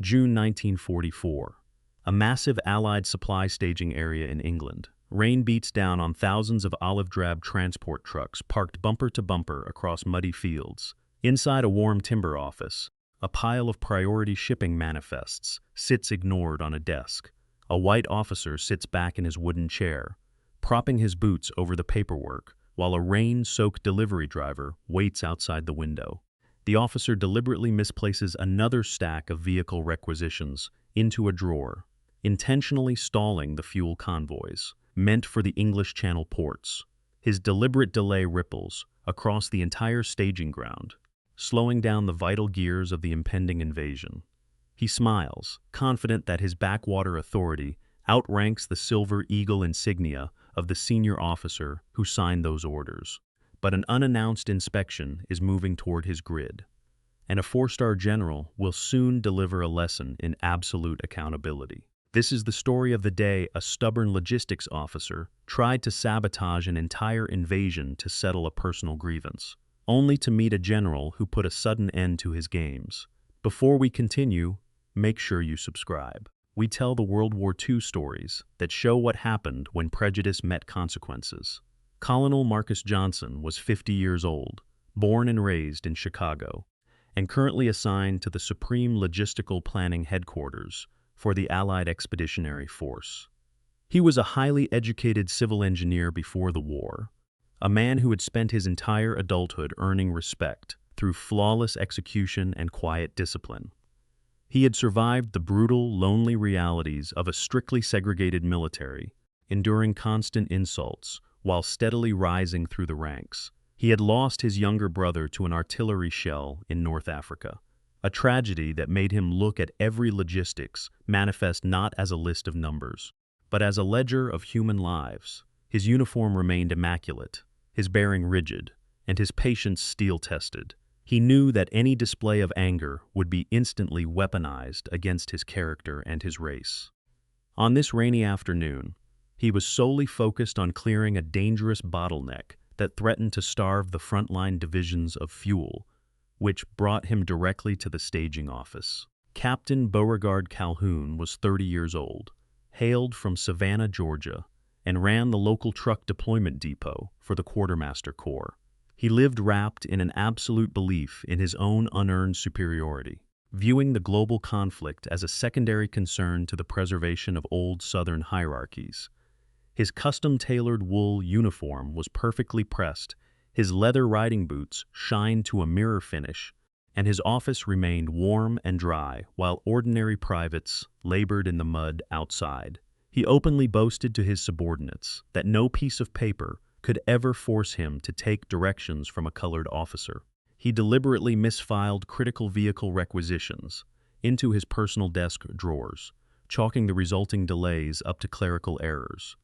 June 1944. A massive Allied supply staging area in England. Rain beats down on thousands of olive-drab transport trucks parked bumper to bumper across muddy fields. Inside a warm timber office, a pile of priority shipping manifests sits ignored on a desk. A white officer sits back in his wooden chair, propping his boots over the paperwork, while a rain-soaked delivery driver waits outside the window. The officer deliberately misplaces another stack of vehicle requisitions into a drawer, intentionally stalling the fuel convoys, meant for the English Channel ports. His deliberate delay ripples across the entire staging ground, slowing down the vital gears of the impending invasion. He smiles, confident that his backwater authority outranks the Silver Eagle insignia of the senior officer who signed those orders. But an unannounced inspection is moving toward his grid, and a four-star general will soon deliver a lesson in absolute accountability. This is the story of the day a stubborn logistics officer tried to sabotage an entire invasion to settle a personal grievance, only to meet a general who put a sudden end to his games. Before we continue, make sure you subscribe. We tell the World War II stories that show what happened when prejudice met consequences. Colonel Marcus Johnson was 50 years old, born and raised in Chicago, and currently assigned to the Supreme Logistical Planning Headquarters for the Allied Expeditionary Force. He was a highly educated civil engineer before the war, a man who had spent his entire adulthood earning respect through flawless execution and quiet discipline. He had survived the brutal, lonely realities of a strictly segregated military, enduring constant insults while steadily rising through the ranks. He had lost his younger brother to an artillery shell in North Africa, a tragedy that made him look at every logistics manifest not as a list of numbers, but as a ledger of human lives. His uniform remained immaculate, his bearing rigid, and his patience steel-tested. He knew that any display of anger would be instantly weaponized against his character and his race. On this rainy afternoon, he was solely focused on clearing a dangerous bottleneck that threatened to starve the frontline divisions of fuel, which brought him directly to the staging office. Captain Beauregard Calhoun was 30 years old, hailed from Savannah, Georgia, and ran the local truck deployment depot for the Quartermaster Corps. He lived wrapped in an absolute belief in his own unearned superiority, viewing the global conflict as a secondary concern to the preservation of old Southern hierarchies. His custom-tailored wool uniform was perfectly pressed, his leather riding boots shined to a mirror finish, and his office remained warm and dry while ordinary privates labored in the mud outside. He openly boasted to his subordinates that no piece of paper could ever force him to take directions from a colored officer. He deliberately misfiled critical vehicle requisitions into his personal desk drawers, chalking the resulting delays up to clerical errors.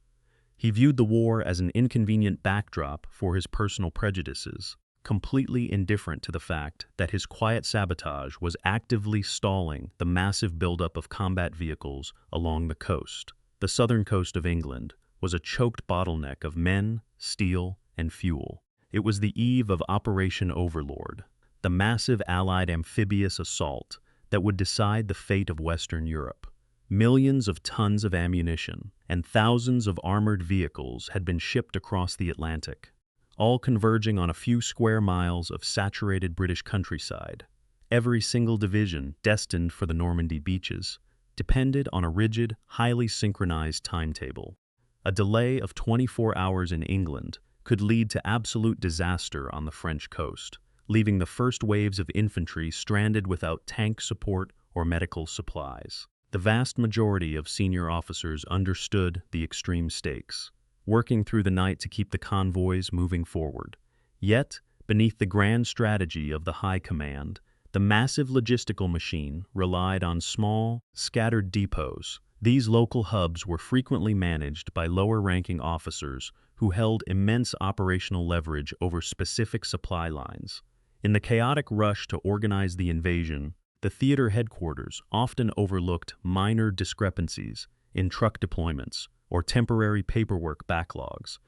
He viewed the war as an inconvenient backdrop for his personal prejudices, completely indifferent to the fact that his quiet sabotage was actively stalling the massive buildup of combat vehicles along the coast. The southern coast of England was a choked bottleneck of men, steel, and fuel. It was the eve of Operation Overlord, the massive Allied amphibious assault that would decide the fate of Western Europe. Millions of tons of ammunition and thousands of armored vehicles had been shipped across the Atlantic, all converging on a few square miles of saturated British countryside. Every single division destined for the Normandy beaches depended on a rigid, highly synchronized timetable. A delay of 24 hours in England could lead to absolute disaster on the French coast, leaving the first waves of infantry stranded without tank support or medical supplies. The vast majority of senior officers understood the extreme stakes, working through the night to keep the convoys moving forward. Yet, beneath the grand strategy of the High Command, the massive logistical machine relied on small, scattered depots. These local hubs were frequently managed by lower-ranking officers who held immense operational leverage over specific supply lines. In the chaotic rush to organize the invasion, the theater headquarters often overlooked minor discrepancies in truck deployments or temporary paperwork backlogs.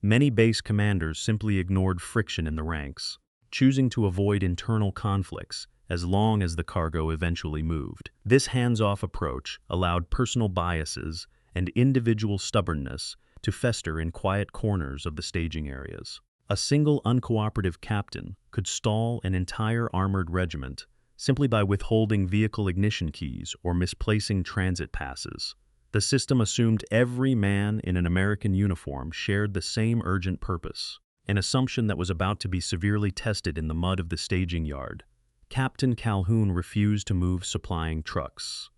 Many base commanders simply ignored friction in the ranks, choosing to avoid internal conflicts as long as the cargo eventually moved. This hands-off approach allowed personal biases and individual stubbornness to fester in quiet corners of the staging areas. A single uncooperative captain could stall an entire armored regiment simply by withholding vehicle ignition keys or misplacing transit passes. The system assumed every man in an American uniform shared the same urgent purpose, an assumption that was about to be severely tested in the mud of the staging yard. Captain Calhoun refused to move supplying trucks.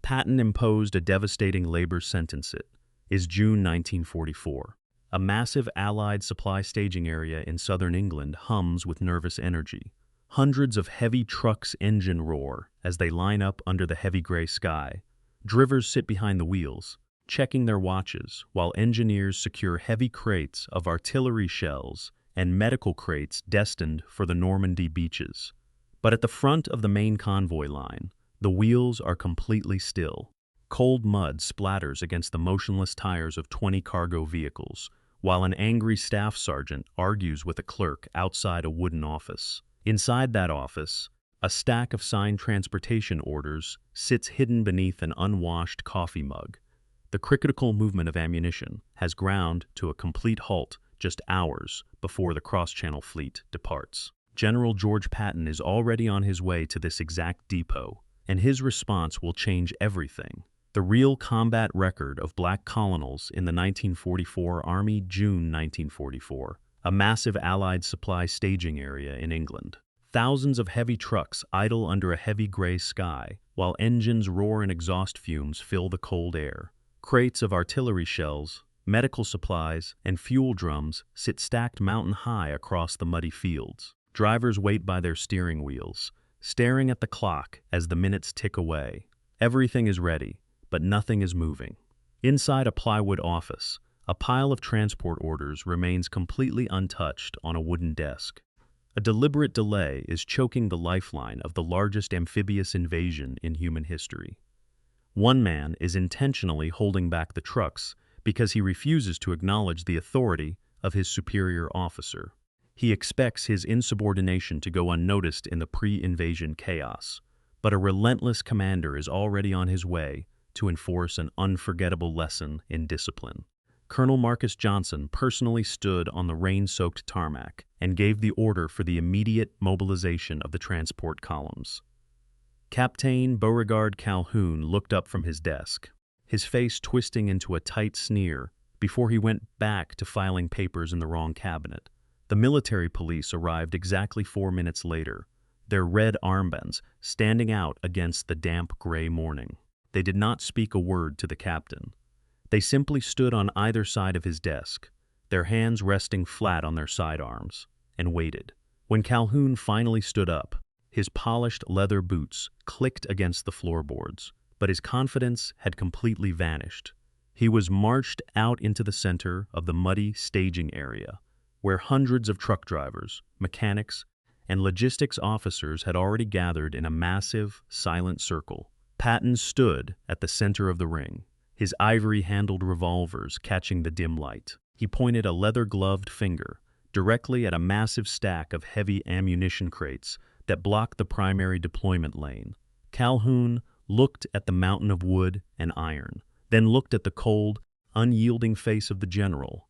Patton imposed a devastating labor sentence. It is June 1944. A massive Allied supply staging area in southern England hums with nervous energy. Hundreds of heavy trucks' engine roar as they line up under the heavy gray sky. Drivers sit behind the wheels, checking their watches, while engineers secure heavy crates of artillery shells and medical crates destined for the Normandy beaches. But at the front of the main convoy line, the wheels are completely still. Cold mud splatters against the motionless tires of 20 cargo vehicles, while an angry staff sergeant argues with a clerk outside a wooden office. Inside that office, a stack of signed transportation orders sits hidden beneath an unwashed coffee mug. The critical movement of ammunition has ground to a complete halt just hours before the cross-channel fleet departs. General George Patton is already on his way to this exact depot, and his response will change everything. The real combat record of black colonels in the 1944 Army, June 1944, a massive Allied supply staging area in England. Thousands of heavy trucks idle under a heavy gray sky, while engines roar and exhaust fumes fill the cold air. Crates of artillery shells, medical supplies, and fuel drums sit stacked mountain high across the muddy fields. Drivers wait by their steering wheels, staring at the clock as the minutes tick away. Everything is ready, but nothing is moving. Inside a plywood office, a pile of transport orders remains completely untouched on a wooden desk. A deliberate delay is choking the lifeline of the largest amphibious invasion in human history. One man is intentionally holding back the trucks because he refuses to acknowledge the authority of his superior officer. He expects his insubordination to go unnoticed in the pre-invasion chaos, but a relentless commander is already on his way to enforce an unforgettable lesson in discipline. Colonel Marcus Johnson personally stood on the rain-soaked tarmac and gave the order for the immediate mobilization of the transport columns. Captain Beauregard Calhoun looked up from his desk, his face twisting into a tight sneer before he went back to filing papers in the wrong cabinet. The military police arrived exactly 4 minutes later, their red armbands standing out against the damp gray morning. They did not speak a word to the captain. They simply stood on either side of his desk, their hands resting flat on their sidearms, and waited. When Calhoun finally stood up, his polished leather boots clicked against the floorboards, but his confidence had completely vanished. He was marched out into the center of the muddy staging area, where hundreds of truck drivers, mechanics, and logistics officers had already gathered in a massive, silent circle. Patton stood at the center of the ring, his ivory-handled revolvers catching the dim light. He pointed a leather-gloved finger directly at a massive stack of heavy ammunition crates that blocked the primary deployment lane. Calhoun looked at the mountain of wood and iron, then looked at the cold, unyielding face of the general.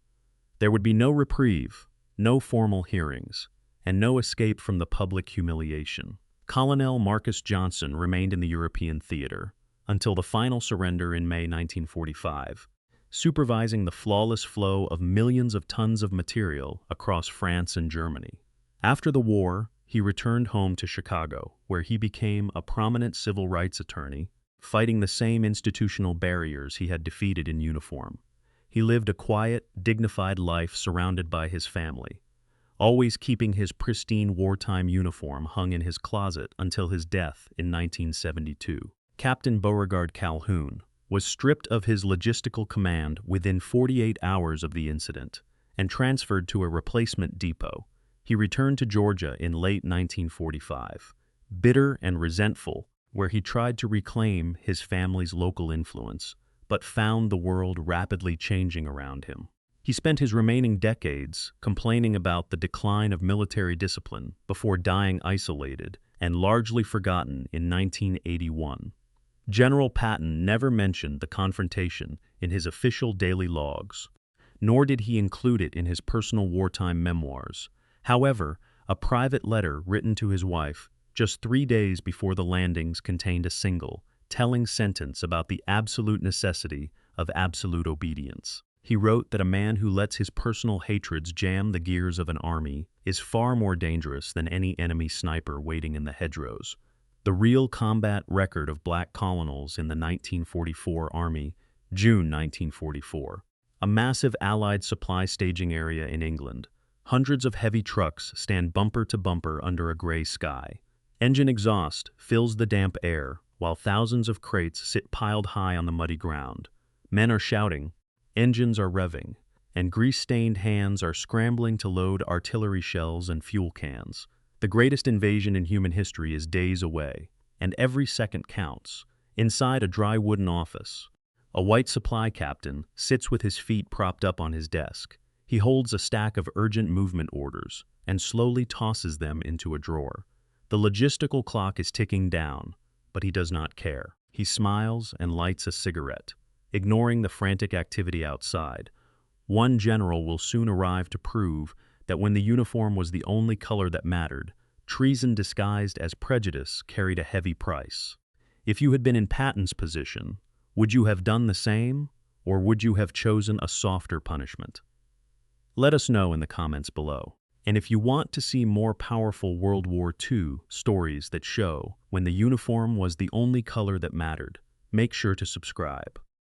There would be no reprieve, no formal hearings, and no escape from the public humiliation. Colonel Marcus Johnson remained in the European theater until the final surrender in May 1945, supervising the flawless flow of millions of tons of material across France and Germany. After the war, he returned home to Chicago, where he became a prominent civil rights attorney, fighting the same institutional barriers he had defeated in uniform. He lived a quiet, dignified life surrounded by his family, always keeping his pristine wartime uniform hung in his closet until his death in 1972. Captain Beauregard Calhoun was stripped of his logistical command within 48 hours of the incident and transferred to a replacement depot. He returned to Georgia in late 1945, bitter and resentful, where he tried to reclaim his family's local influence, but found the world rapidly changing around him. He spent his remaining decades complaining about the decline of military discipline before dying isolated and largely forgotten in 1981. General Patton never mentioned the confrontation in his official daily logs, nor did he include it in his personal wartime memoirs. However, a private letter written to his wife just 3 days before the landings contained a single, telling sentence about the absolute necessity of absolute obedience. He wrote that a man who lets his personal hatreds jam the gears of an army is far more dangerous than any enemy sniper waiting in the hedgerows. The real combat record of black colonels in the 1944 Army, June 1944. A massive Allied supply staging area in England. Hundreds of heavy trucks stand bumper to bumper under a gray sky. Engine exhaust fills the damp air, while thousands of crates sit piled high on the muddy ground. Men are shouting, engines are revving, and grease-stained hands are scrambling to load artillery shells and fuel cans. The greatest invasion in human history is days away, and every second counts. Inside a dry wooden office, a white supply captain sits with his feet propped up on his desk. He holds a stack of urgent movement orders and slowly tosses them into a drawer. The logistical clock is ticking down, but he does not care. He smiles and lights a cigarette, ignoring the frantic activity outside. One general will soon arrive to prove that when the uniform was the only color that mattered, treason disguised as prejudice carried a heavy price. If you had been in Patton's position, would you have done the same, or would you have chosen a softer punishment? Let us know in the comments below. And if you want to see more powerful World War II stories that show when the uniform was the only color that mattered, make sure to subscribe.